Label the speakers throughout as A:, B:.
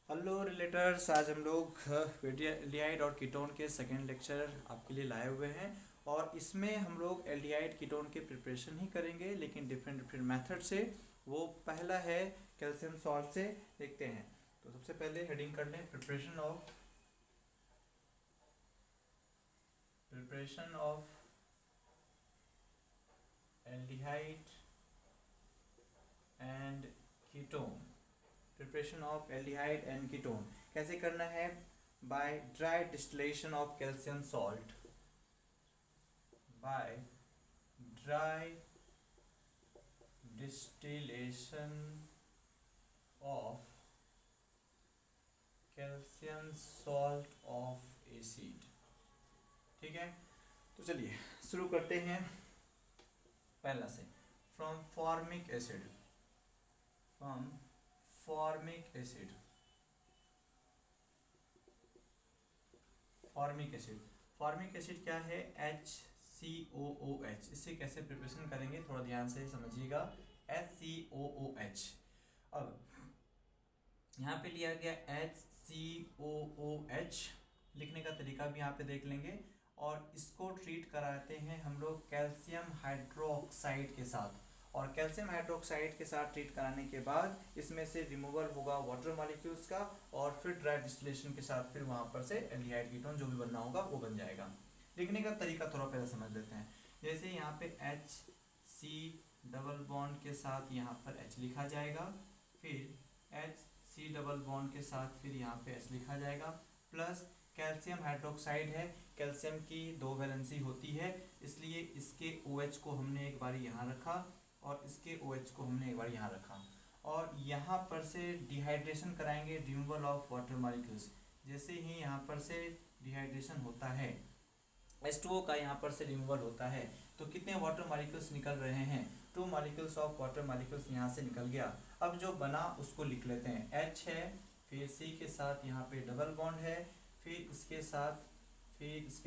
A: Hello realtors, आज हम लोग एल्डिहाइड और कीटोन के सेकेंड लेक्चर आपके लिए लाए हुए हैं। और इसमें हम लोग एल्डिहाइड कीटोन के प्रिपरेशन ही करेंगे, लेकिन डिफरेंट डिफरेंट मेथड से। वो पहला है कैल्शियम सॉल्ट से। देखते हैं। तो सबसे पहले हेडिंग कर लें, preparation of aldehyde and ketone. Preparation of aldehyde and ketone कैसे करना है? By dry distillation of calcium salt. By dry distillation of calcium salt of acid. ठीक है, तो चलिए शुरू करते हैं पहला से। From formic acid, from formic acid, formic acid. Formic acid क्या है? HCOOH। इससे कैसे प्रिपरेशन करेंगे थोड़ा ध्यान से समझिएगा। HCOOH। अब यहाँ पे लिया गया HCOOH, लिखने का तरीका भी यहाँ पे देख लेंगे। और इसको ट्रीट कराते हैं हम लोग कैल्शियम हाइड्रोक्साइड के साथ। और कैल्शियम हाइड्रोक्साइड के साथ ट्रीट कराने के बाद इसमें से रिमूवल होगा वाटर मॉलिक्यूल्स का, और फिर ड्राई डिस्टिलेशन के साथ फिर वहाँ पर से एल्डिहाइड कीटोन जो भी बनना होगा वो बन जाएगा। लिखने का तरीका थोड़ा पहले समझ लेते हैं। जैसे यहाँ पे HC डबल बॉन्ड के साथ यहाँ पर H लिखा जाएगा, फिर HC डबल बॉन्ड के साथ फिर यहाँ पे H लिखा जाएगा, प्लस कैल्शियम हाइड्रोक्साइड है। कैल्शियम की दो वैलेंसी होती है, इसलिए इसके OH को हमने एक बार यहाँ रखा और इसके OH को हमने एक बार यहाँ रखा। और यहाँ पर से डिहाइड्रेशन कराएंगे, रिमूवल ऑफ वाटर मॉलिक्यूल्स। जैसे ही यहाँ पर से डिहाइड्रेशन होता है, H2O का यहाँ पर से रिमूवल होता है, तो कितने वाटर मॉलिक्यूल्स निकल रहे हैं? 2 मॉलिक्यूल्स ऑफ वाटर मॉलिक्यूल्स यहाँ से निकल गया। अब जो बना उसको लिख लेते हैं। H है, फिर C के साथ यहाँ पे डबल बॉन्ड है, फिर इसके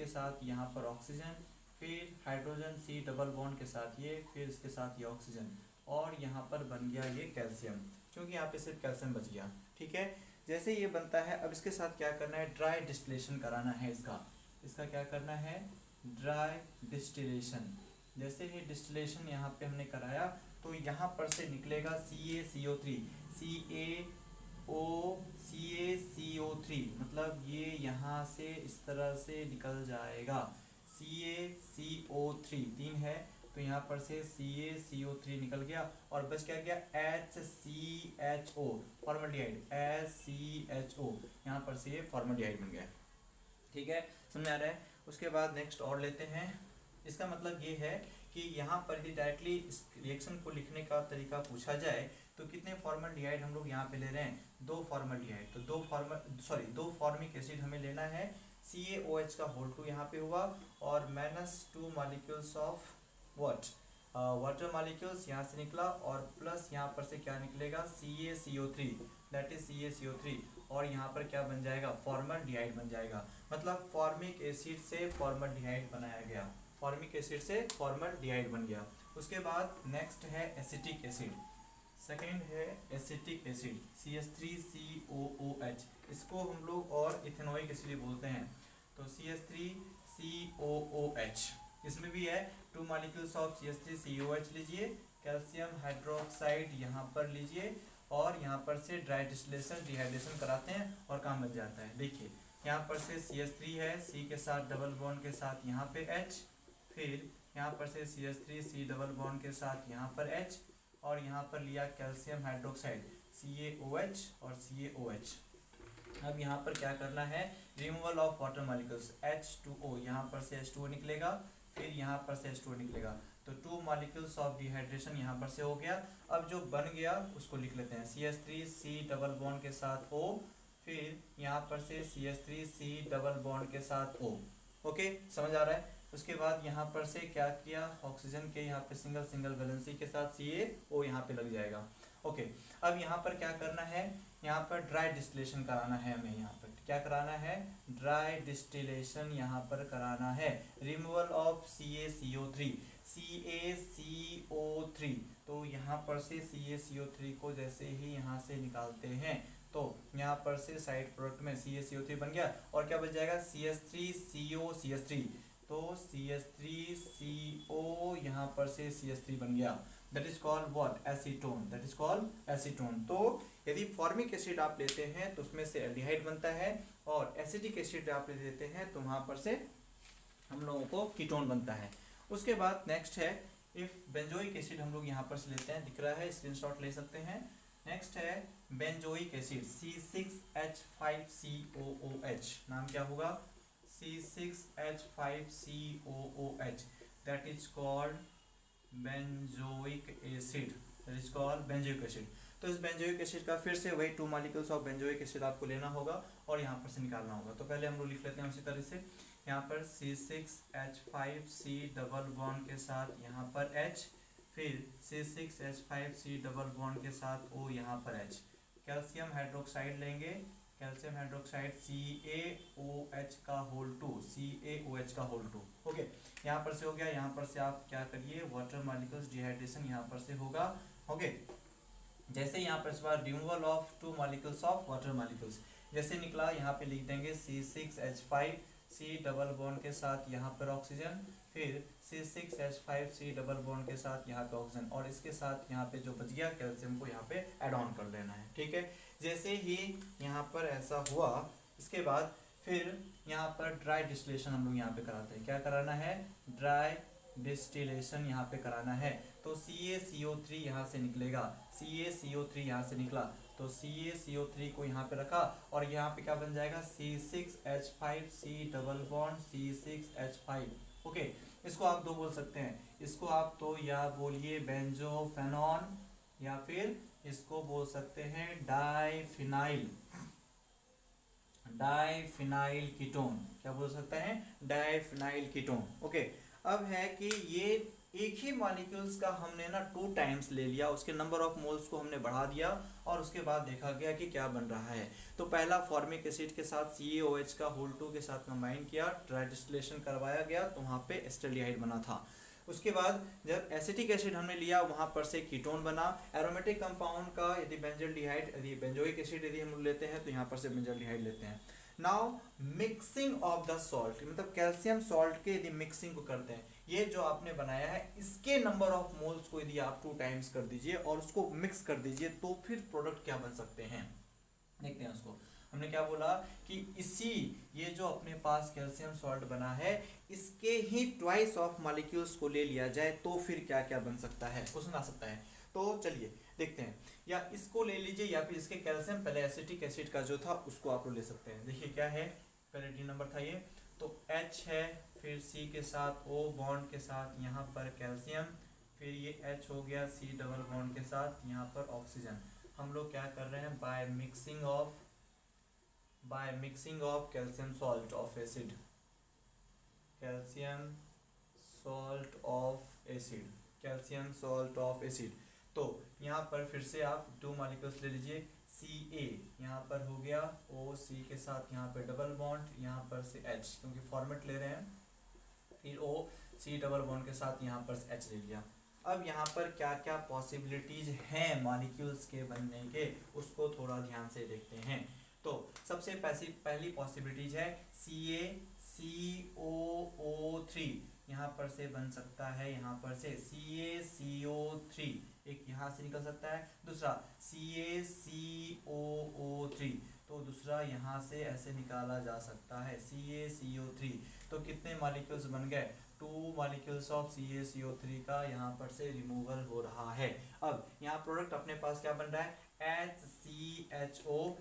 A: साथ यहाँ पर ऑक्सीजन, फिर हाइड्रोजन C डबल बॉन्ड के साथ ये, फिर इसके साथ ये ऑक्सीजन, और यहाँ पर बन गया ये कैल्शियम, क्योंकि यहाँ पे सिर्फ कैल्शियम बच गया। ठीक है, जैसे ये बनता है, अब इसके साथ क्या करना है? ड्राई डिस्टिलेशन कराना है इसका क्या करना है? Dry distillation. जैसे ही डिस्टिलेशन यहाँ पे हमने कराया, तो यहाँ पर से निकलेगा CaCO3, CaCO3, मतलब ये यहाँ से इस तरह से निकल जाएगा। CaCO3 3 है, तो यहाँ पर से CaCO3 निकल गया, और बच क्या गया? HCHO, फॉर्मल्डिहाइड, HCHO, यहाँ पर से ये फॉर्मल्डिहाइड बन गया। ठीक है, समझ आ रहा है? उसके बाद नेक्स्ट और लेते हैं। इसका मतलब ये है कि यहाँ पर यदि डायरेक्टली इस रिएक्शन को लिखने का तरीका पूछा जाए, तो कितने फॉर्मल्डिहाइड हम लोग यहाँ पे ले रहे हैं? 2 फॉर्मल्डिहाइड। तो 2 फॉर्मिक एसिड हमें लेना है। CaOH का होल 2 यहाँ पे हुआ, और -2 molecules of what, water molecules यहाँ से निकला, और प्लस यहाँ पर से क्या निकलेगा? CaCO3, दैट इज CaCO3, और यहाँ पर क्या बन जाएगा? फॉर्मल्डिहाइड बन जाएगा। मतलब फॉर्मिक एसिड से फॉर्मल्डिहाइड बनाया गया, फॉर्मिक एसिड से फॉर्मल्डिहाइड बन गया। उसके बाद नेक्स्ट है एसिटिक एसिड। सेकेंड है एसिटिक एसिड, CH3COOH। इसको हम लोग और इथेनोइक एसिड बोलते हैं। तो CH3COOH, इसमें भी है 2 मॉलिक्यूल्स ऑफ CH3COOH लीजिए, कैल्शियम हाइड्रोक्साइड यहाँ पर लीजिए, और यहाँ पर से ड्राई डिस्टिलेशन, डिहाइड्रेशन कराते हैं और काम बन जाता है। देखिए यहाँ पर से CH3 है, C के साथ डबल बॉन्ड के साथ यहाँ पे H, फिर यहाँ पर से CH3C डबल बॉन्ड के साथ यहाँ पर H, और यहाँ पर लिया कैल्शियम हाइड्रोक्साइड CaOH और CaOH। अब यहाँ पर क्या करना है? Removal of water molecules, H2O, यहाँ पर से H2O निकलेगा, फिर यहाँ पर से H2O निकलेगा, तो 2 मॉलिक्यूल्स ऑफ डिहाइड्रेशन यहाँ पर से हो गया। अब जो बन गया उसको लिख लेते हैं। CH3C डबल बॉन्ड के साथ O, फिर यहाँ पर से CH3C डबल बॉन्ड के साथ O। ओके, समझ आ रहा है? उसके बाद यहाँ पर से क्या किया? ऑक्सीजन के यहाँ पे सिंगल सिंगल वैलेंसी के साथ CaO यहाँ पे लग जाएगा। ओके, अब यहाँ पर क्या करना है? यहाँ पर ड्राई डिस्टिलेशन कराना है हमें। यहाँ पर क्या कराना है? ड्राई डिस्टिलेशन यहाँ पर कराना है। रिमूवल ऑफ CaCO3, तो यहाँ पर से CaCO3 को जैसे ही यहाँ से निकालते हैं, तो यहाँ पर से साइड प्रोडक्ट में CaCO3 बन गया और क्या बच जाएगा CH3CO तो CH3CO यहाँ पर से CH3 बन गया, that is called what acetone, that is called acetone. तो यदि फॉर्मिक एसिड आप लेते हैं तो उसमें से एल्डिहाइड बनता है और एसिटिक एसिड आप लेते हैं तो वहाँ पर से हम लोगों को कीटोन बनता है। उसके बाद नेक्स्ट है इफ बेंजोइक एसिड हम लोग यहाँ पर से लेते हैं, दिख रहा है स्क्रीनशॉट ले सकते हैं। नेक्स्ट है बेंजोइक एसिड C6H5COOH, नाम क्या होगा C6H5COOH, that is called benzoic acid, that is called benzoic acid. तो इस बेंजोइक एसिड का फिर से वही 2 मॉलिक्यूल्स ऑफ बेंजोइक एसिड आपको लेना होगा और यहाँ पर से निकालना होगा। तो पहले हम लोग लिख लेते हैं उसी तरह से, यहाँ पर C6H5C डबल बॉन्ड के साथ यहाँ पर H, फिर C6H5C डबल बॉन्ड के साथ O यहाँ पर H। कैल्शियम हाइड्रोक्साइड लेंगे, कैल्शियम हाइड्रोक्साइड CaOH का होल 2, CaOH का होल 2। ओके, यहाँ पर से हो गया। यहाँ पर से आप क्या करिए, वाटर मॉलिक्यूल्स डिहाइड्रेशन यहाँ पर से होगा। ओके, जैसे यहाँ पर इस बार removal of 2 molecules of water molecules जैसे निकला, यहाँ पे लिख देंगे C6H5C डबल बॉन्ड के साथ यहाँ पर ऑक्सीजन, फिर C6H5C डबल बॉन्ड के साथ यहाँ पे ऑक्सीजन और इसके साथ यहाँ पे जो बच गया कैल्शियम को यहाँ पे ऐड ऑन कर लेना है। ठीक है, जैसे ही यहाँ पर ऐसा हुआ इसके बाद फिर यहाँ पर ड्राई डिस्टिलेशन हम लोग यहाँ पे कराते हैं। क्या कराना है, ड्राई डिस्टिलेशन यहाँ पे कराना है। तो CaCO3 यहाँ से निकलेगा, CaCO3 यहाँ से निकला तो CaCO3 को यहाँ पे रखा और यहाँ पे क्या बन जाएगा C6H5C double bond C6H5। Okay, इसको आप दो बोल सकते हैं, इसको आप तो या बोलिए बेंजोफेनॉन या फिर इसको बोल सकते हैं डाइफिनाइल कीटोन। क्या बोल सकते हैं, डाइफिनाइल कीटोन। ओके, अब है कि ये एक ही मॉलिक्यूल्स का हमने ना 2 टाइम्स ले लिया, उसके नंबर ऑफ मोल्स को हमने बढ़ा दिया और उसके बाद देखा गया कि क्या बन रहा है। तो पहला फॉर्मिक एसिड के साथ CaOH का होल 2 के साथ कंबाइन किया, ड्राई डिस्टिलेशन करवाया गया तो वहाँ पे एस्टल्डिहाइड बना था। उसके बाद जब एसिटिक एसिड हमने लिया वहाँ पर से कीटोन बना। एरोमेटिक कंपाउंड का यदि बेंजल्डिहाइड, यदि बेंजोइक एसिड यदि हम लेते हैं तो यहाँ पर से बेंजल्डिहाइड लेते हैं। Now mixing of the salt, मतलब कैल्शियम सॉल्ट के यदि मिक्सिंग को करते हैं, ये जो आपने बनाया है इसके नंबर ऑफ मोल्स को यदि आप 2 टाइम्स कर दीजिए और उसको मिक्स कर दीजिए तो फिर प्रोडक्ट क्या बन सकते हैं, देखते हैं उसको। हमने क्या बोला कि इसी ये जो अपने पास कैल्शियम सॉल्ट बना है इसके ही ट्वाइस ऑफ मॉलिक्यूल्स को ले लिया जाए तो फिर क्या क्या बन सकता है, क्वेश्चन आ सकता है। तो चलिए देखते हैं, या इसको ले लीजिए या फिर इसके कैल्शियम, पहले एसिटिक एसिड का जो था उसको आप लोग ले सकते हैं। देखिए क्या है, पहले डी नंबर था ये, तो H है, फिर C के साथ O बॉन्ड के साथ यहाँ पर कैल्शियम, फिर ये H हो गया C डबल बॉन्ड के साथ यहाँ पर ऑक्सीजन। हम लोग क्या कर रहे हैं, bye mixing of calcium salt of acid, calcium salt of acid. तो यहाँ पर फिर से आप 2 मॉलिक्यूल्स ले लीजिए, Ca यहाँ पर हो गया OC के साथ यहाँ पे डबल बॉन्ड, यहाँ पर से H क्योंकि फॉर्मेट ले रहे हैं, फिर OC डबल बॉन्ड के साथ यहाँ पर से H ले लिया। अब यहाँ पर क्या क्या पॉसिबिलिटीज हैं मॉलिक्यूल्स के बनने के, उसको थोड़ा ध्यान से देखते हैं। तो सबसे पहली पॉसिबिलिटीज है CaCO3, यहाँ पर से बन सकता है, यहाँ पर से CaCO3 एक यहाँ से निकल सकता है, दूसरा CaCOO3 तो दूसरा यहाँ से ऐसे निकाला जा सकता है CaCO3। तो कितने मॉलिक्यूल्स बन गए, 2 मॉलिक्यूल्स ऑफ CaCO3 का यहाँ पर से रिमूवल हो रहा है। अब यहाँ प्रोडक्ट अपने पास क्या बन रहा है, HCHO,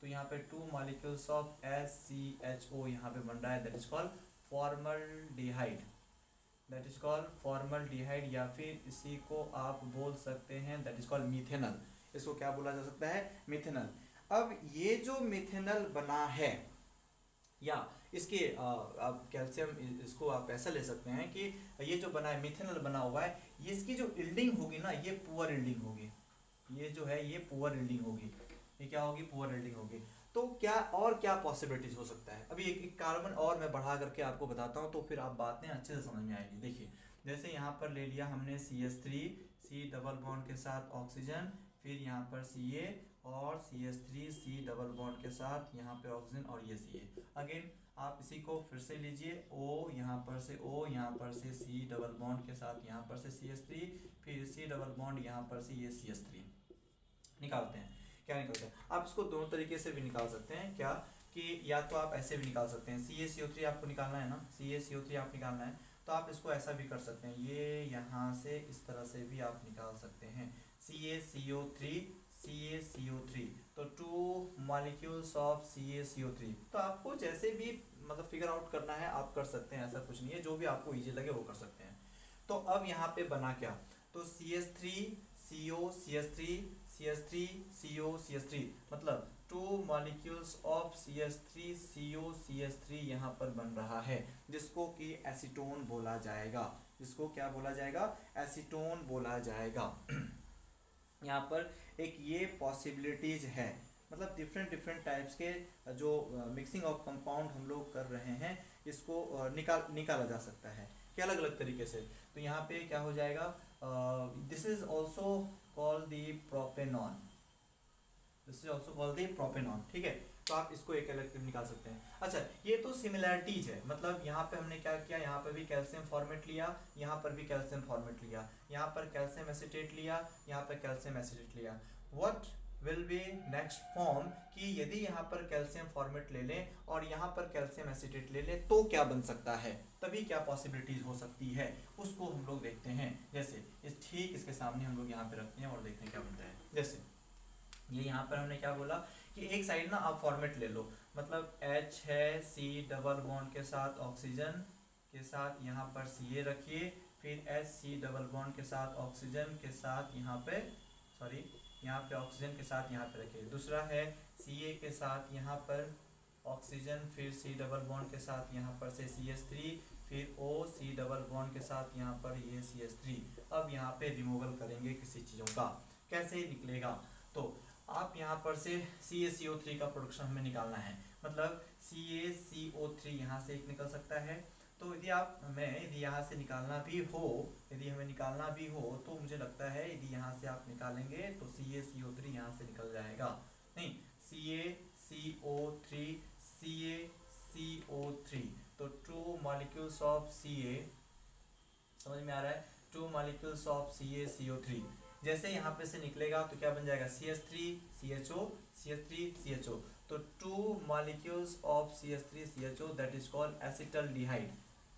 A: तो यहाँ पे 2 मॉलिक्यूल्स ऑफ HCHO यहाँ पे बन रहा है, दैट इज कॉल्ड फॉर्मल्डिहाइड, या फिर इसी को आप बोल सकते हैं दैट इज कॉल्ड मिथेनॉल। इसको क्या बोला जा सकता है, मिथेनॉल। अब ये जो मिथेनॉल बना है, या इसके आप कैल्शियम, इसको आप ऐसा ले सकते हैं कि ये जो बना है मिथेनॉल बना हुआ है, ये इसकी जो यील्डिंग होगी ना, ये पुअर यील्डिंग होगी, ये जो है ये पुअर यील्डिंग होगी, ये क्या होगी, पुअर यील्डिंग होगी। तो क्या और क्या पॉसिबिलिटीज हो सकता है, अभी एक कार्बन और मैं बढ़ा करके आपको बताता हूँ तो फिर आप बातें अच्छे से समझ में आएगी। देखिए जैसे यहाँ पर ले लिया हमने CH3 C डबल बॉन्ड के साथ ऑक्सीजन, फिर यहाँ पर Ca और CH3 C डबल बॉन्ड के साथ यहाँ पे ऑक्सीजन और ये Ca। अगेन आप इसी को फिर से लीजिए, O यहाँ पर से O, यहाँ पर से C डबल बॉन्ड के साथ यहाँ पर से CH3, फिर C डबल बॉन्ड यहाँ पर से ये CH3। निकालते हैं, क्या निकालते हैं? आप इसको दोनों तरीके से भी निकाल सकते हैं। क्या कि या तो आप ऐसे भी निकाल सकते हैं, CaCO3 आपको निकालना है ना, CaCO3 आप निकालना है तो आप इसको ऐसा भी कर सकते हैं, ये यहाँ से इस तरह से भी आप निकाल सकते हैं, CaCO3 CaCO3, तो 2 मॉलिक्यूल्स ऑफ CaCO3। तो आपको जैसे भी मतलब फिगर आउट करना है आप कर सकते हैं, ऐसा कुछ नहीं है, जो भी आपको इजी लगे वो कर सकते हैं। तो अब यहाँ पे बना क्या, तो CH3 CO CH3 CH3 CO CH3, मतलब 2 molecules of CH3 CO CH3 यहाँ पर बन रहा है, जिसको कि एसीटोन बोला जाएगा। जिसको क्या बोला जाएगा? एसीटोन बोला जाएगा। यहाँ पर एक ये पॉसिबिलिटीज है, मतलब डिफरेंट टाइप्स के जो मिक्सिंग ऑफ कंपाउंड हम लोग कर रहे हैं, इसको निकाला जा सकता है कि अलग अलग तरीके से। तो यहाँ पे क्या हो जाएगा, this is also called the propanone, this is also called the propanone. ठीक है, तो आप इसको एक अलग निकाल सकते हैं। अच्छा, ये तो सिमिलैरिटीज है, मतलब यहाँ पे हमने क्या किया, यहाँ पर भी कैल्शियम फॉर्मेट लिया, यहाँ पर भी कैल्शियम फॉर्मेट लिया, यहाँ पर कैल्शियम एसीटेट लिया, यहाँ पर कैल्शियम एसीटेट लिया। What will be next form, कि यदि यहाँ पर कैल्शियम फॉर्मेट ले लें और यहाँ पर कैल्शियम एसीटेट ले लें तो क्या बन सकता है, तभी क्या पॉसिबिलिटीज हो सकती है, उसको हम लोग देखते हैं। जैसे इस ठीक इसके सामने हम लोग यहाँ पे रखते हैं और देखते हैं क्या बनता है। जैसे ये यहाँ पर हमने क्या बोला कि एक साइड ना आप फॉर्मेट ले लो, मतलब H है, C डबल बॉन्ड के साथ ऑक्सीजन के साथ यहाँ पर Ca रखिए, फिर HC डबल बॉन्ड के साथ ऑक्सीजन के साथ यहाँ पे यहाँ पे ऑक्सीजन के साथ यहाँ पे रखिए। दूसरा है Ca के साथ यहाँ पर ऑक्सीजन, फिर C डबल बॉन्ड के साथ यहाँ पर से CH3, फिर O C डबल बॉन्ड के साथ यहाँ पर ये CH3। अब यहाँ पे रिमूवल करेंगे किसी चीज़ों का, कैसे निकलेगा, तो आप यहाँ पर से CaCO3 का प्रोडक्शन हमें निकालना है, मतलब CaCO3 यहाँ से एक निकल सकता है। तो यदि यदि यहाँ से निकालना भी हो, यदि हमें निकालना भी हो तो मुझे लगता है यदि यहाँ से आप निकालेंगे तो CaCO3 यहाँ से निकल जाएगा। नहीं, CaCO3 CaCO3, तो 2 मॉलिक्यूल्स ऑफ Ca, समझ में आ रहा है, 2 मॉलिक्यूल्स ऑफ CaCO3 जैसे यहाँ पे से निकलेगा तो क्या बन जाएगा, CH3 CHO CH3 CHO, तो 2 molecules of CH3 CHO, that is called acetaldehyde,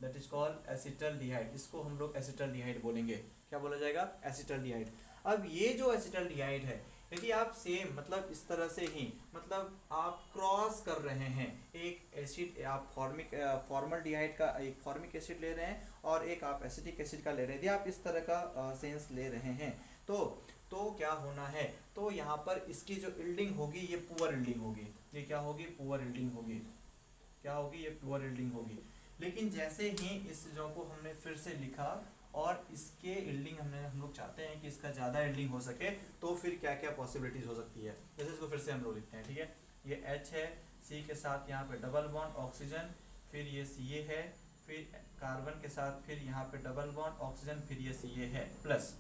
A: that is called acetaldehyde. इसको हम लोग एसिटल्डिहाइड बोलेंगे। क्या बोला जाएगा? एसिटल्डिहाइड। अब ये जो एसिटल्डिहाइड है, यदि आप सेम मतलब इस तरह से ही मतलब आप क्रॉस कर रहे हैं, एक एसिड आप फॉर्मल्डिहाइड का एक फॉर्मिक एसिड ले रहे हैं और एक आप एसिटिक एसिड का ले रहे हैं, यदि आप इस तरह का सेंस ले रहे हैं तो क्या होना है, तो यहाँ पर इसकी जो इल्डिंग होगी ये पुअर इल्डिंग होगी। ये क्या होगी? पुअर इल्डिंग होगी। क्या होगी? ये पुअर इल्डिंग होगी। लेकिन जैसे ही इस चीज़ों को हमने फिर से लिखा और इसके इल्डिंग हम लोग चाहते हैं कि इसका ज़्यादा इल्डिंग हो सके, तो फिर क्या क्या पॉसिबिलिटीज़ हो सकती है। जैसे इसको फिर से हम लोग लिखते हैं, ठीक है, ये H है, C के साथ यहाँ पे डबल बॉन्ड ऑक्सीजन, फिर ये Ca है, फिर कार्बन के साथ फिर यहाँ पे डबल बॉन्ड ऑक्सीजन, फिर ये Ca है, प्लस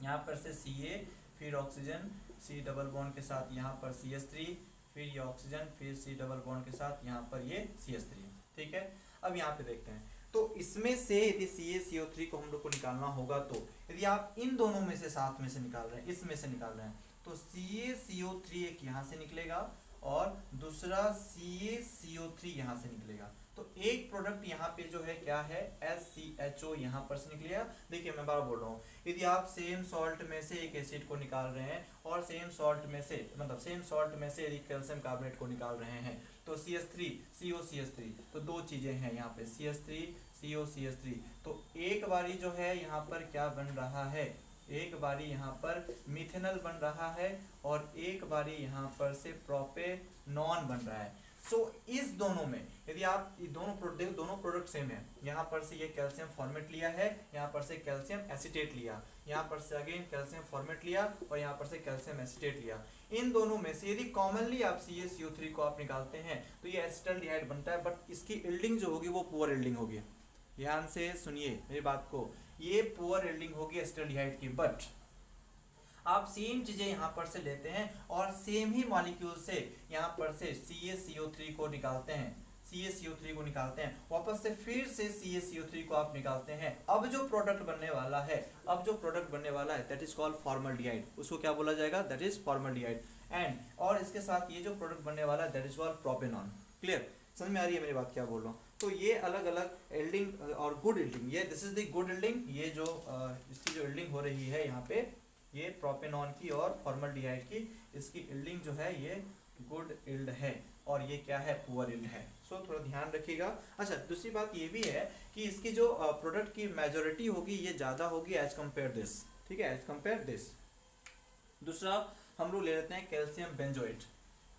A: यहाँ पर से Ca, फिर ऑक्सीजन, C डबल बॉन्ड के साथ यहाँ पर CH3, फिर ये ऑक्सीजन, फिर C डबल बॉन्ड के साथ यहाँ पर ये CH3। ठीक है, अब यहाँ पे देखते हैं, तो इसमें से यदि CaCO3 को हम लोग को निकालना होगा, तो यदि आप इन दोनों में से साथ में से निकाल रहे हैं, इसमें से निकाल रहे हैं, तो CaCO3 एक यहाँ से निकलेगा और दूसरा CaCO3 यहाँ से निकलेगा। तो एक प्रोडक्ट यहाँ पे जो है क्या है, SCHO यहाँ पर से निकलेगा। देखिए मैं बार बोल रहा हूँ, यदि आप सेम सॉल्ट में से एक एसिड को निकाल रहे हैं और सेम सॉल्ट में से मतलब सेम सॉल्ट में से यदि कैल्शियम कार्बोनेट को निकाल रहे हैं, तो CH3 CO CH3, तो दो चीज़ें हैं यहाँ पे, CH3 CO CH3। तो एक बारी जो है यहाँ पर क्या बन रहा है, एक बारी यहाँ पर मिथेनॉल बन रहा है और एक बारी यहाँ पर से प्रोपेनॉन बन रहा है। सो इस दोनों में यदि आप ये दोनों प्रोडक्ट देखो, दोनों प्रोडक्ट सेम है। यहाँ पर से ये कैल्शियम फॉर्मेट लिया है, यहाँ पर से कैल्शियम एसीटेट लिया, यहाँ पर से अगेन कैल्शियम फॉर्मेट लिया और यहाँ पर से कैल्शियम एसीटेट लिया। इन दोनों में से यदि कॉमनली आप CaCO3 को आप निकालते हैं तो ये एसिटल्डिहाइड बनता है, बट इसकी इल्डिंग जो होगी वो पुअर इल्डिंग होगी। ध्यान से सुनिए मेरी बात को, ये पुअर इल्डिंग होगी एसिटल्डिहाइड की। बट आप सेम चीजें यहाँ पर से लेते हैं और सेम ही मॉलिक्यूल से यहाँ पर से CaCO3 को निकालते हैं, CaCO3 को निकालते हैं, वापस से फिर से CaCO3 को आप निकालते हैं। अब जो प्रोडक्ट बनने वाला है, दैट इज कॉल्ड फॉर्मल्डिहाइड। उसको क्या बोला जाएगा? That is formaldehyde. एंड और इसके साथ ये जो प्रोडक्ट बनने वाला है that is called propanone. Clear? समझ में आ रही है मेरी बात क्या बोल रहा हूँ? तो ये अलग अलग एल्डिंग और गुड एल्डिंग, ये दिस इज द गुड एल्डिंग, ये जो इसकी जो एल्डिंग हो रही है यहाँ पे, ये प्रोपेनॉन की और फॉर्मल्डिहाइड की, इसकी एल्डिंग जो है ये गुड एल्ड है और ये क्या है? पुअर एल्ड है। सो थोड़ा ध्यान रखिएगा। अच्छा, दूसरी बात ये भी है कि इसकी जो प्रोडक्ट की मेजोरिटी होगी ये ज़्यादा होगी एज कम्पेयर दिस, ठीक है, एज कम्पेयर दिस। दूसरा हम लोग ले लेते हैं कैल्शियम बेंजोएट।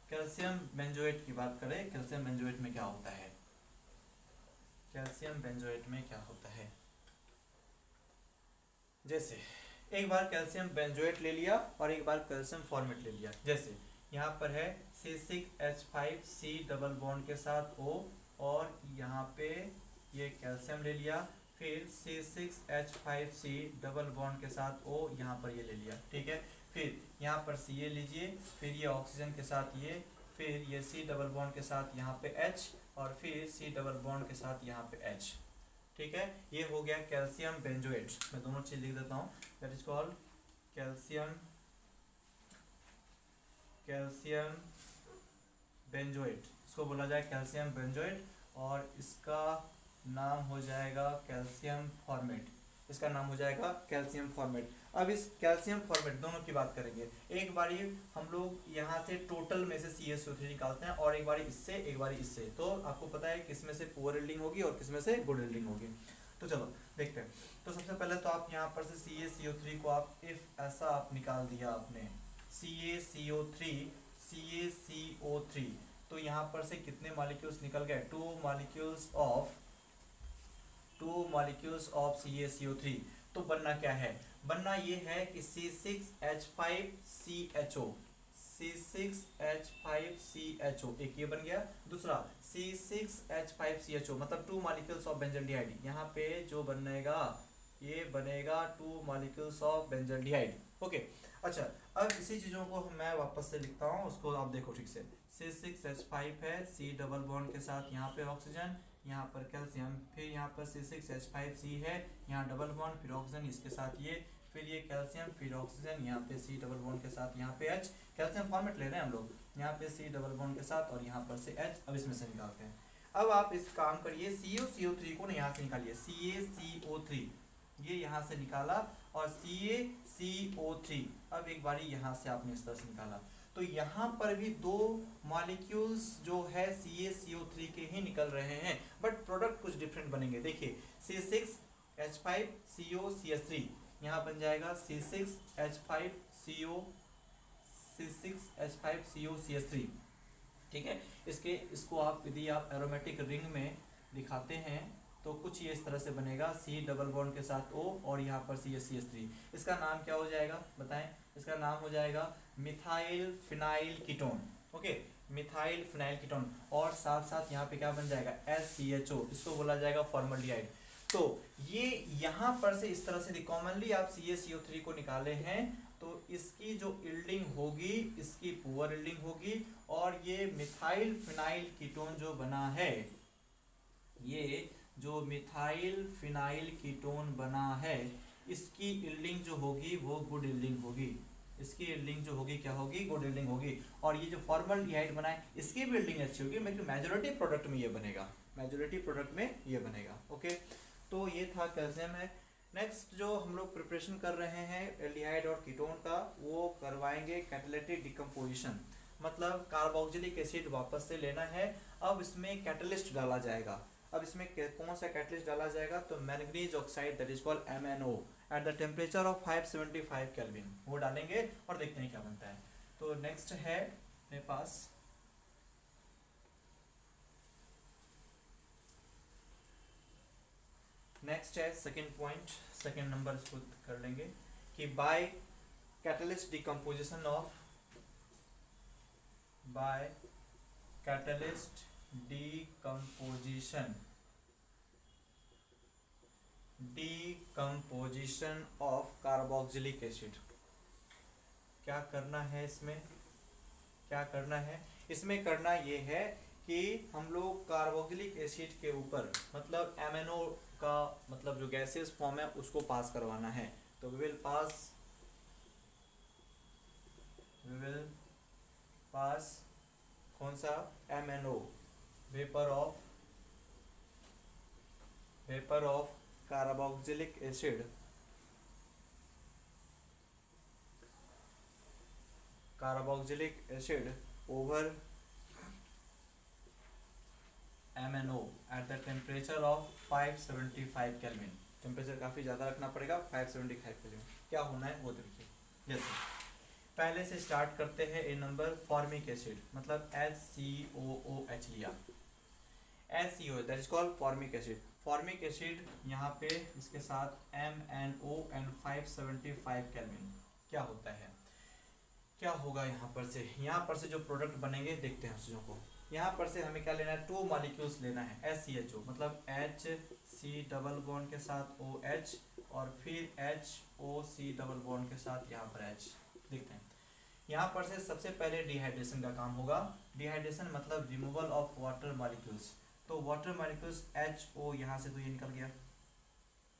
A: कैल्शियम बेंजोएट की बात करें, कैल्शियम बेंजोएट में क्या होता है? कैल्शियम बेंजोएट में क्या होता है? जैसे एक बार कैल्शियम बेंजोएट ले लिया और एक बार कैल्शियम फॉर्मेट ले लिया। जैसे यहाँ पर है C6H5C डबल बॉन्ड के साथ O, और यहाँ पे ये कैल्शियम ले लिया, फिर C6H5C डबल बॉन्ड के साथ O, यहाँ पर ये ले लिया, ठीक है। फिर यहाँ पर Ca लीजिए, फिर ये ऑक्सीजन के साथ ये, फिर ये C डबल बॉन्ड के साथ यहाँ पे H, और फिर C डबल बॉन्ड के साथ यहाँ पे H, ठीक है। ये हो गया कैल्शियम बेंजोएट। मैं दोनों चीज लिख देता हूँ, that is called calcium benzoate. इसको बोला जाए कैल्शियम बेंजोएट, और इसका नाम हो जाएगा कैल्शियम फॉर्मेट। इसका नाम हो जाएगा कैल्शियम फॉर्मेट। अब इस कैल्शियम फॉर्मेट दोनों की बात करेंगे। एक बारी हम लोग यहाँ से टोटल में से CaCO3 निकालते हैं और एक बारी इससे एक बारी इससे, तो आपको पता है किसमें से पुअर एल्डिंग होगी और किसमें से गुड एल्डिंग होगी। तो चलो देखते हैं। तो सबसे पहले तो आप यहाँ पर से CaCO3 को आप इफ ऐसा आप निकाल दिया आपने CaCO3, तो यहाँ पर से कितने मॉलिक्यूल्स निकल गए? 2 मॉलिक्यूल्स ऑफ CaCO3। तो बनना क्या है? बनना ये है कि C6H5CHO, एक ये बन गया। दूसरा C6H5CHO मतलब 2 मॉलिक्यूल्स ऑफ बेंजल्डिहाइड। यहाँ पे जो बनेगा ये बनेगा 2 मॉलिक्यूल्स ऑफ बेंजल्डिहाइड। ओके, अच्छा, अब इसी चीज़ों को मैं वापस से लिखता हूँ, उसको आप देखो ठीक से। C6H5 है, C डबल बॉन्ड के साथ यहाँ पे ऑक्सीजन, यहाँ पर कैल्शियम, फिर यहाँ पर C6H5C है, यहाँ डबल बॉन्ड, फिर ऑक्सीजन इसके साथ ये, फिर ये कैल्शियम, फिर ऑक्सीजन, यहाँ पे C डबल बॉन्ड के साथ यहाँ पे H। कैल्शियम फॉर्मेट ले रहे हैं हम लोग, यहाँ पे C डबल बॉन्ड के साथ और यहाँ पर से H। अब इसमें से निकालते हैं। अब आप इस काम करिए, CaCO3 को ना यहाँ से निकालिए, CaCO3 ये यहाँ से निकाला और CaCO3 अब एक बारी यहाँ से आपने इस तरह से निकाला, तो यहाँ पर भी 2 मॉलिक्यूल्स जो है CaCO3 के ही निकल रहे हैं, बट प्रोडक्ट कुछ डिफरेंट बनेंगे। देखिए C6H5COCH3 यहाँ बन जाएगा C6H5COCH3, ठीक है। इसको आप यदि आप एरोमेटिक रिंग में दिखाते हैं तो कुछ ये इस तरह से बनेगा, C डबल बॉन्ड के साथ O और यहाँ पर CH3। इसका नाम क्या हो जाएगा बताएं? इसका नाम हो जाएगा methyl phenyl ketone. Okay, methyl phenyl ketone, और साथ साथ यहाँ पे क्या बन जाएगा? SCHO, इसको बोला जाएगा फॉर्मल्डिहाइड। तो ये यहाँ पर से इस तरह से कॉमनली आप CaCO3 को निकाले हैं, तो इसकी जो इल्डिंग होगी इसकी पुअर इल्डिंग होगी, और ये मिथाइल फिनाइल कीटोन जो बना है, ये जो मिथाइल फिनाइल कीटोन बना है, इसकी इल्डिंग जो होगी वो गुड इल्डिंग होगी। इसकी इल्डिंग जो होगी क्या होगी? गुड इल्डिंग होगी। और ये जो फॉर्मल्डिहाइड बना है इसकी भी इल्डिंग अच्छी होगी, लेकिन मेजॉरिटी प्रोडक्ट में ये बनेगा, मेजॉरिटी प्रोडक्ट में ये बनेगा। ओके, तो ये था कैल्शियम है। नेक्स्ट जो हम लोग प्रिपरेशन कर रहे हैं एल्डिहाइड और कीटोन का, वो करवाएंगे कैटालिटिक डिकम्पोजिशन, मतलब कार्बोक्सिलिक एसिड वापस से लेना है। अब इसमें कैटलिस्ट डाला जाएगा। अब इसमें कौन सा कैटलिस्ट डाला जाएगा? तो manganese oxide, that is called MnO, at the temperature of 575 kelvin, वो डालेंगे और देखते हैं क्या बनता है। तो नेक्स्ट है मेरे पास नेक्स्ट है सेकेंड पॉइंट, सेकेंड नंबर इसको कर लेंगे कि by catalyst decomposition of decomposition of carboxylic acid, क्या करना है इसमें, क्या करना है इसमें, करना ये है कि हम लोग कार्बोक्सिलिक एसिड के ऊपर मतलब एमएनओ का मतलब जो गैसेस फॉर्म है उसको पास करवाना है। तो वी विल पास कौन सा, MNO, vapour of carboxylic acid, over MnO at the temperature of 575 kelvin. Temperature काफ़ी ज़्यादा रखना पड़ेगा, 575 केल्विन। क्या होना है वो देखिए। जैसे पहले से स्टार्ट करते हैं, ए नंबर फॉर्मिक एसिड मतलब HCOOH लिया, HCO that is called formic acid. Formic acid यहाँ पे इसके साथ MnO एंड 575 केल्विन। क्या होता है, क्या होगा यहाँ पर से जो प्रोडक्ट बनेंगे देखते हैं उस चीज़ों को। यहाँ पर से हमें क्या लेना है, 2 मॉलिक्यूल्स लेना है SCHO मतलब HC डबल बॉन्ड के साथ OH और फिर HOC डबल बॉन्ड के साथ यहाँ पर H। देखते हैं यहाँ पर से सबसे पहले डिहाइड्रेशन का काम होगा। डिहाइड्रेशन मतलब रिमूवल ऑफ वाटर मॉलिक्यूल्स। तो वाटर मॉलिक्यूल्स HO यहाँ से तो ये निकल गया,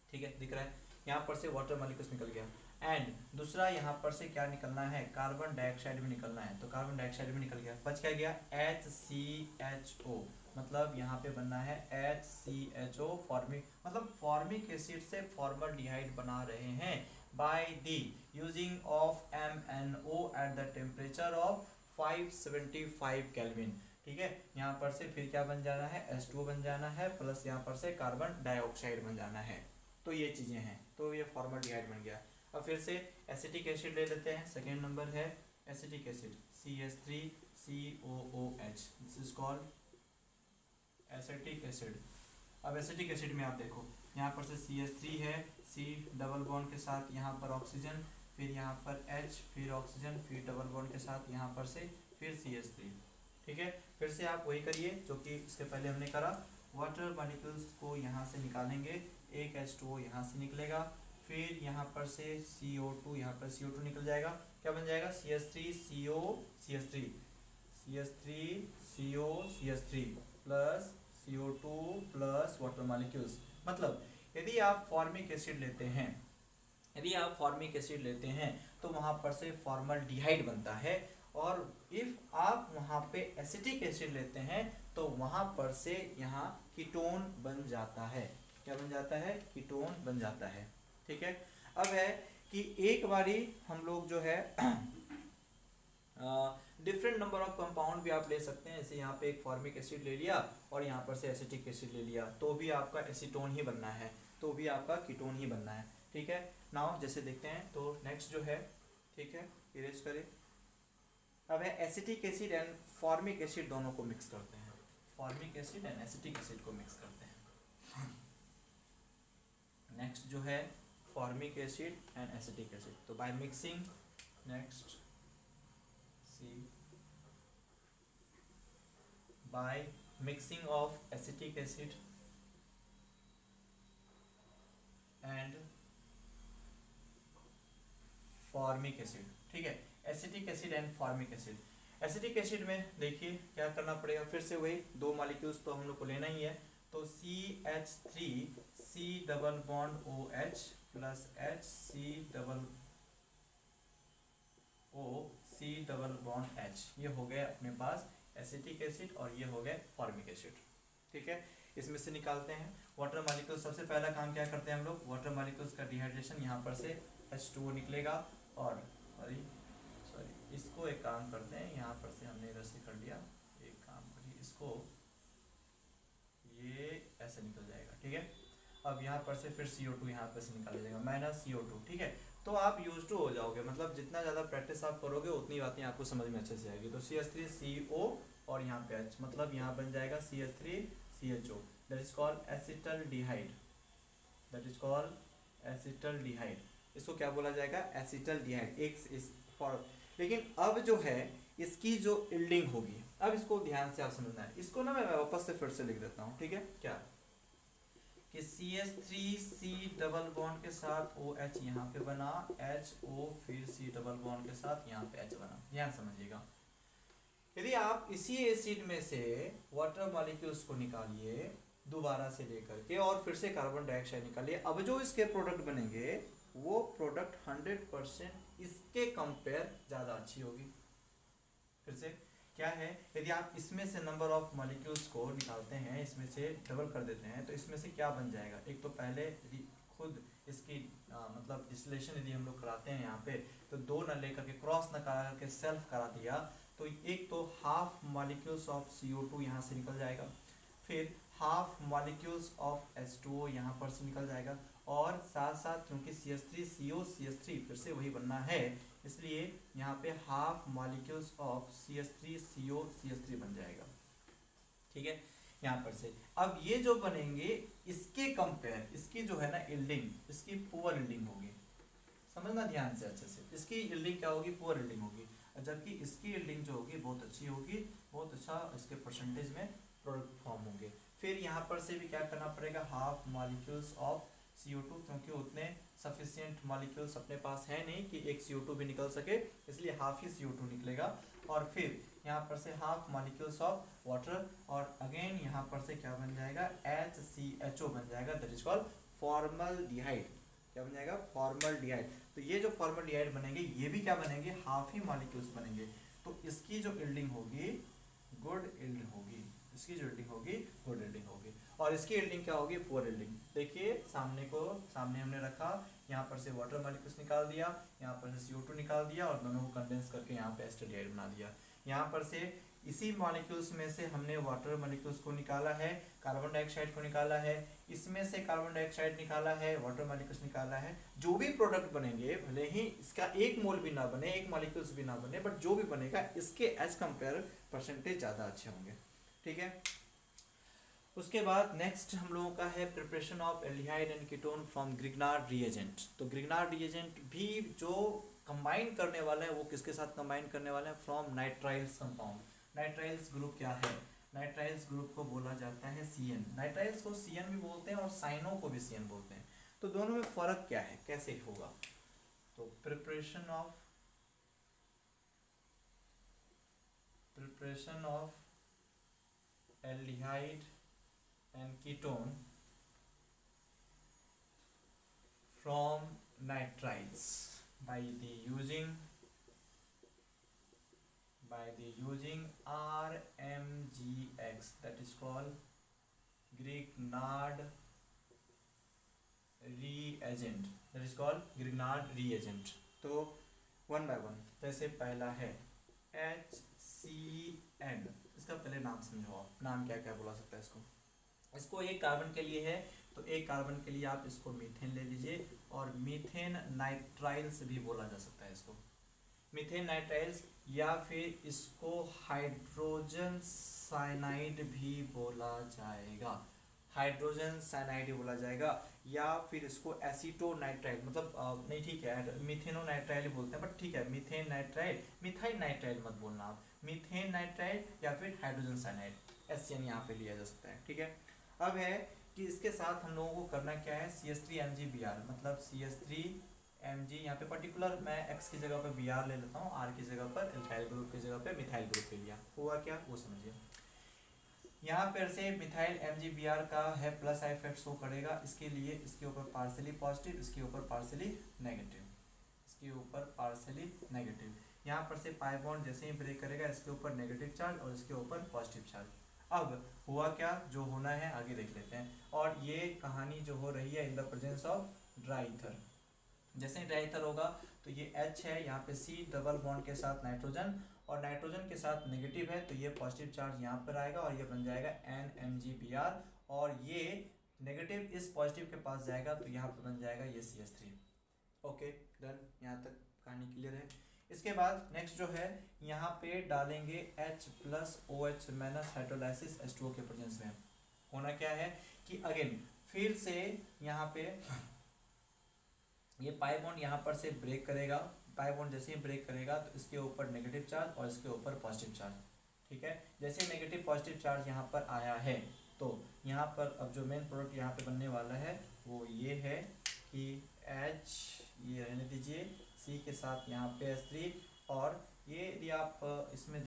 A: ठीक है दिख रहा है, यहाँ पर से वाटर मॉलिक्यूल्स निकल गया। एंड दूसरा यहाँ पर से क्या निकलना है, कार्बन डाइऑक्साइड भी निकलना है। तो कार्बन डाइऑक्साइड भी निकल गया, बच क्या गया HCHO मतलब यहाँ पे बनना है HCHO फॉर्मिक मतलब फॉर्मिक एसिड से फॉर्मल्डिहाइड बना रहे हैं by the using of MnO at the temperature of 575 kelvin. ठीक है, यहाँ पर से फिर क्या बन जाना है, H2O बन जाना है प्लस यहाँ पर से कार्बन डाइऑक्साइड बन जाना है। तो ये चीज़ें हैं, तो ये फॉर्मल्डिहाइड बन गया। अब फिर से एसिटिक एसिड ले लेते हैं, सेकेंड नंबर है acetic acid CH3COOH, this is called acetic acid. अब एसिटिक एसिड में आप देखो यहाँ पर से CH3 है, C डबल बॉन्ड के साथ यहाँ पर ऑक्सीजन, फिर यहाँ पर H, फिर ऑक्सीजन, फिर डबल बॉन्ड के साथ यहाँ पर से फिर CH3। ठीक है, फिर से आप वही करिए जो कि इसके पहले हमने करा। वाटर मॉलिक्यूल्स को यहाँ से निकालेंगे, एक H2O यहाँ से निकलेगा, फिर यहाँ पर से CO2, यहाँ पर CO2 निकल जाएगा, क्या बन जाएगा CH3CO CH3 plus CO2 plus water molecules. मतलब यदि आप फॉर्मिक एसिड लेते हैं तो वहाँ पर से फॉर्मल्डिहाइड बनता है, और इफ आप वहाँ पे एसिटिक एसिड लेते हैं तो वहाँ पर से यहाँ कीटोन बन जाता है। क्या बन जाता है, कीटोन बन जाता है। ठीक है, अब है कि एक बारी हम लोग जो है डिफरेंट नंबर ऑफ कंपाउंड भी आप ले सकते हैं। जैसे यहाँ पे एक फॉर्मिक एसिड ले लिया और यहाँ पर से एसिटिक एसिड ले लिया, तो भी आपका एसीटोन ही बनना है, तो भी आपका कीटोन ही बनना है। ठीक है, नाउ जैसे देखते हैं तो नेक्स्ट जो है, ठीक है इरेज करें। अब है acetic acid and formic acid दोनों को मिक्स करते हैं, formic acid and acetic acid को मिक्स करते हैं। नेक्स्ट जो है formic acid and acetic acid, तो by mixing, next C, by mixing of acetic acid and formic acid. ठीक है, acetic acid and formic acid. Acetic acid में देखिए क्या करना पड़ेगा, फिर से वही 2 मॉलिक्यूल्स तो हम लोग को लेना ही है। तो CH3 C double bond OH plus HC double O C double bond H, ये हो गए अपने पास एसिटिक एसिड और ये हो गए फॉर्मिक एसिड। ठीक है, इसमें से निकालते हैं वाटर मॉलिक्यूल। सबसे पहला काम क्या करते हैं हम लोग, वाटर मॉलिक्यूल्स का डिहाइड्रेशन, यहाँ पर से H2O निकलेगा और सॉरी इसको एक काम करते हैं, यहाँ पर से हमने इधर से कर लिया, एक काम करिए इसको, ये ऐसे निकल जाएगा। ठीक है, अब यहाँ पर से फिर CO2 यहाँ पर से निकाल जाएगा माइनस CO2। ठीक है, तो आप यूज टू हो जाओगे, मतलब जितना ज़्यादा प्रैक्टिस आप करोगे उतनी बातें आपको समझ में अच्छे से आएगी। तो CH3CO और यहाँ पे H, मतलब यहाँ बन जाएगा CH3CHO, that is called acetaldehyde, that is called acetaldehyde. इसको क्या बोला जाएगा, एसिटल्डिहाइड। एक इस फॉर, लेकिन अब जो है इसकी जो इल्डिंग होगी, अब इसको ध्यान से आप समझना है। इसको ना मैं वापस से फिर से लिख देता हूँ। ठीक है, क्या कि CH3 डबल बॉन्ड के साथ OH यहाँ पे बना, HO फिर C डबल बॉन्ड के साथ यहाँ पे H बना। ध्यान समझिएगा, यदि आप इसी एसिड में से वाटर मॉलिक्यूल्स को निकालिए दोबारा से लेकर के और फिर से कार्बन डाइऑक्साइड निकालिए, अब जो इसके प्रोडक्ट बनेंगे वो प्रोडक्ट 100% इसके कंपेयर ज़्यादा अच्छी होगी। फिर से क्या है, यदि आप इसमें से नंबर ऑफ मॉलिक्यूल्स को निकालते हैं, इसमें से डबल कर देते हैं, तो इसमें से क्या बन जाएगा, एक तो पहले यदि खुद इसकी मतलब डिस्टिलेशन यदि हम लोग कराते हैं यहाँ पे, तो दो न लेकर के क्रॉस न करा करके सेल्फ करा दिया, तो एक तो हाफ मॉलिक्यूल्स ऑफ CO2 यहाँ से निकल जाएगा, फिर हाफ मॉलिक्यूल्स ऑफ H2O यहाँ पर से निकल जाएगा, और साथ साथ क्योंकि CH3CO CH3 फिर से वही बनना है, इसलिए यहाँ पे half molecules of CH3CO CH3 बन जाएगा। ठीक है, यहाँ पर से अब ये जो बनेंगे इसके कंपेयर, इसकी जो है ना यील्डिंग, इसकी पुअर यील्डिंग होगी। समझना ध्यान से अच्छे से, इसकी यील्डिंग क्या होगी, पुअर यील्डिंग होगी, जबकि इसकी यील्डिंग जो होगी बहुत अच्छी होगी, बहुत अच्छा इसके परसेंटेज में प्रोडक्ट फॉर्म होंगे। फिर यहाँ पर से भी क्या करना पड़ेगा, हाफ मॉलिक्यूल्स ऑफ CO2, क्योंकि उतने सफिशिएंट मॉलिक्यूल्स अपने पास है नहीं कि एक CO2 भी निकल सके, इसलिए हाफ ही CO2 निकलेगा। और फिर यहाँ पर से हाफ मॉलिक्यूल्स ऑफ वाटर, और अगेन यहाँ पर से क्या बन जाएगा, HCHO बन जाएगा, दैट इज कॉल्ड फॉर्मल्डिहाइड। क्या बन जाएगा, फॉर्मल्डिहाइड। तो ये जो फॉर्मल्डिहाइड बनेंगे ये भी क्या बनेंगे, हाफ ही मॉलिक्यूल्स बनेंगे, तो इसकी जो यील्डिंग होगी गुड यील्ड होगी, इसकी जो यील्डिंग होगी गुड यील्डिंग होगी। और इसकी यील्डिंग क्या होगी, पुअर यील्डिंग। देखिए सामने हमने रखा, यहाँ पर से वाटर मॉलिक्यूल्स निकाल दिया, यहाँ पर से CO2 निकाल दिया, और दोनों को कंडेंस करके यहाँ पे एस्टरडिहाइड बना दिया। यहाँ पर से इसी मॉलिक्यूल्स में से हमने वाटर मॉलिक्यूल्स को निकाला है, कार्बन डाइऑक्साइड को निकाला है, इसमें से कार्बन डाइऑक्साइड निकाला है, वाटर मॉलिक्यूल्स निकाला है। जो भी प्रोडक्ट बनेंगे, भले ही इसका एक मोल भी ना बने, एक मॉलिक्यूल्स भी ना बने, बट जो भी बनेगा इसके एज कंपेयर परसेंटेज ज़्यादा अच्छे होंगे। ठीक है, उसके बाद नेक्स्ट हम लोगों का है preparation of aldehyde and ketone from Grignard reagent. तो ग्रिग्नार्ड रिएजेंट भी जो कंबाइन करने वाला है वो किसके साथ कंबाइन करने वाला है, from nitriles compound. Nitriles group क्या है, नाइट्राइल्स ग्रुप को बोला जाता है CN। नाइट्राइल्स को CN भी बोलते हैं और साइनो को भी CN बोलते हैं। तो दोनों में फर्क क्या है, कैसे होगा, तो preparation of aldehyde and ketone from nitriles by the using RMGX, that is called Grignard reagent, तो वन बाय वन, जैसे पहला है HCN, इसका पहले नाम समझो आप, नाम क्या क्या बोला सकता है इसको एक कार्बन के लिए है, तो एक कार्बन के लिए आप इसको मीथेन ले लीजिए, और मीथेन नाइट्राइल्स भी बोला जा सकता है इसको, मीथेन नाइट्राइल्स, या फिर इसको हाइड्रोजन साइनाइड भी बोला जाएगा, हाइड्रोजन साइनाइड बोला जाएगा, या फिर इसको एसीटोनाइट्राइल, मतलब नहीं ठीक है, मीथेनोनाइट्राइल बोलते हैं, बट ठीक है, मीथेन नाइट्राइल, मिथाइल नाइट्राइल मत बोलना आप, मीथेन नाइट्राइल या फिर हाइड्रोजन साइनाइड, SCN यहाँ पे लिया जा सकता है। ठीक है, अब है कि इसके साथ हम लोगों को करना क्या है, CH3MgBr, मतलब CH3Mg, यहाँ पे पर्टिकुलर मैं X की जगह पर Br ले लेता हूँ, R की जगह पर एल्काइल ग्रुप की जगह पे मिथाइल ग्रुप ले लिया, हुआ क्या वो समझिए। यहाँ पर से मिथाइल MgBr का है प्लस इफेक्ट शो करेगा, इसके लिए इसके ऊपर पार्सली पॉजिटिव, इसके ऊपर पार्सली नेगेटिव, यहाँ पर से पाई बॉन्ड जैसे ही ब्रेक करेगा, इसके ऊपर नेगेटिव चार्ज और इसके ऊपर पॉजिटिव चार्ज। अब हुआ क्या, जो होना है आगे देख लेते हैं। और ये कहानी जो हो रही है in the presence of dry ether, जैसे ही ड्राई ईथर होगा तो ये H है, यहाँ पे C डबल बॉन्ड के साथ नाइट्रोजन, और नाइट्रोजन के साथ नेगेटिव है, तो ये पॉजिटिव चार्ज यहाँ पर आएगा और ये बन जाएगा NMgBr, और ये नेगेटिव इस पॉजिटिव के पास जाएगा, तो यहाँ पर बन जाएगा ये CH3। ओके डन, यहाँ तक कहानी क्लियर है। इसके बाद नेक्स्ट जो है, यहाँ पे डालेंगे H plus OH minus hydrolysis H2O के प्रेजेंस में। होना क्या है कि अगेन फिर से यहाँ पे ये पाई बॉन्ड यहाँ पर से ब्रेक करेगा, पाई बॉन्ड जैसे ही ब्रेक करेगा तो इसके ऊपर नेगेटिव चार्ज और इसके ऊपर पॉजिटिव चार्ज। ठीक है, जैसे नेगेटिव पॉजिटिव चार्ज यहाँ पर आया है, तो यहाँ पर अब जो मेन प्रोडक्ट यहाँ पे बनने वाला है वो ये है कि H, ये रहने दीजिए, C के साथ यहाँ पे H3, और ये यदि आप इसमें